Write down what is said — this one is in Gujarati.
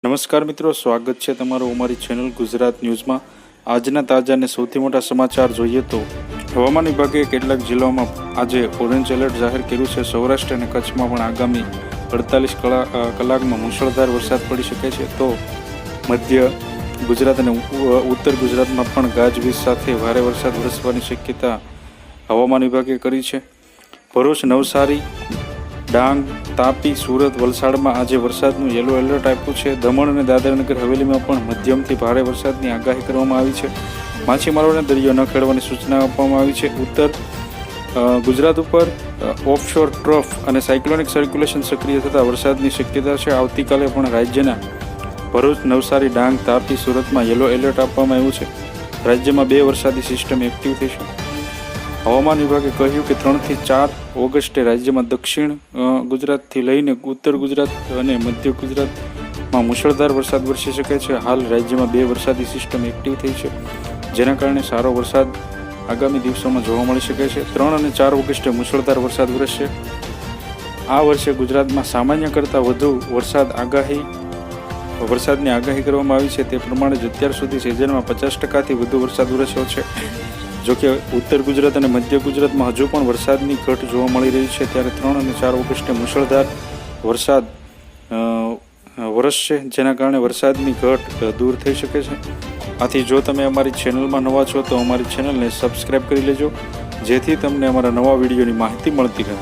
નમસ્કાર મિત્રો, સ્વાગત છે તમારું અમારી ચેનલ ગુજરાત ન્યૂઝમાં। આજના તાજા અને સૌથી મોટા સમાચાર જોઈએ તો હવામાન વિભાગે કેટલાક જિલ્લાઓમાં આજે ઓરેન્જ એલર્ટ જાહેર કર્યું છે। સૌરાષ્ટ્ર અને કચ્છમાં પણ આગામી 48 કલાકમાં મુશળધાર વરસાદ પડી શકે છે, તો મધ્ય ગુજરાત અને ઉત્તર ગુજરાતમાં પણ ગાજવીજ સાથે ભારે વરસાદ વરસવાની શક્યતા હવામાન વિભાગે કરી છે। ભરૂચ, નવસારી, ડાંગ, તાપી, સુરત, વલસાડમાં આજે વરસાદનું યલો એલર્ટ આપ્યું છે। દમણ અને દાદરાનગર હવેલીમાં પણ મધ્યમથી ભારે વરસાદની આગાહી કરવામાં આવી છે। માછીમારોને દરિયો ન ખેડવાની સૂચના આપવામાં આવી છે। ઉત્તર ગુજરાત ઉપર ઓફશોર ટ્રફ અને સાયક્લોનિક સર્ક્યુલેશન સક્રિય થતાં વરસાદની શક્યતા છે। આવતીકાલે પણ રાજ્યના ભરૂચ, નવસારી, ડાંગ, તાપી, સુરતમાં યલો એલર્ટ આપવામાં આવ્યું છે। રાજ્યમાં 2 વરસાદી સિસ્ટમ એક્ટિવ થઈ છે। હવામાન વિભાગે કહ્યું કે 3 થી 4 ઓગસ્ટે રાજ્યમાં દક્ષિણ ગુજરાતથી લઈને ઉત્તર ગુજરાત અને મધ્ય ગુજરાતમાં મુશળધાર વરસાદ વરસી શકે છે। હાલ રાજ્યમાં 2 વરસાદી સિસ્ટમ એક્ટિવ થઈ છે, જેના કારણે સારો વરસાદ આગામી દિવસોમાં જોવા મળી શકે છે। 3 અને 4 ઓગસ્ટે મુશળધાર વરસાદ વરસશે। આ વર્ષે ગુજરાતમાં સામાન્ય કરતાં વધુ વરસાદની આગાહી કરવામાં આવી છે। તે પ્રમાણે જ અત્યાર સુધી સિઝનમાં 50%થી વધુ વરસાદ વરસ્યો છે। જોકે ઉત્તર ગુજરાત અને મધ્ય ગુજરાતમાં હજુ પણ વરસાદની ઘટ જોવા મળી રહી છે, ત્યારે 3 અને 4 ઓગસ્ટે મુશળધાર વરસાદ વરસશે, જેના કારણે વરસાદની ઘટ દૂર થઈ શકે છે। આથી જો તમે અમારી ચેનલમાં નવા છો તો અમારી ચેનલને સબસ્ક્રાઈબ કરી લેજો, જેથી તમને અમારા નવા વિડીયોની માહિતી મળતી રહે।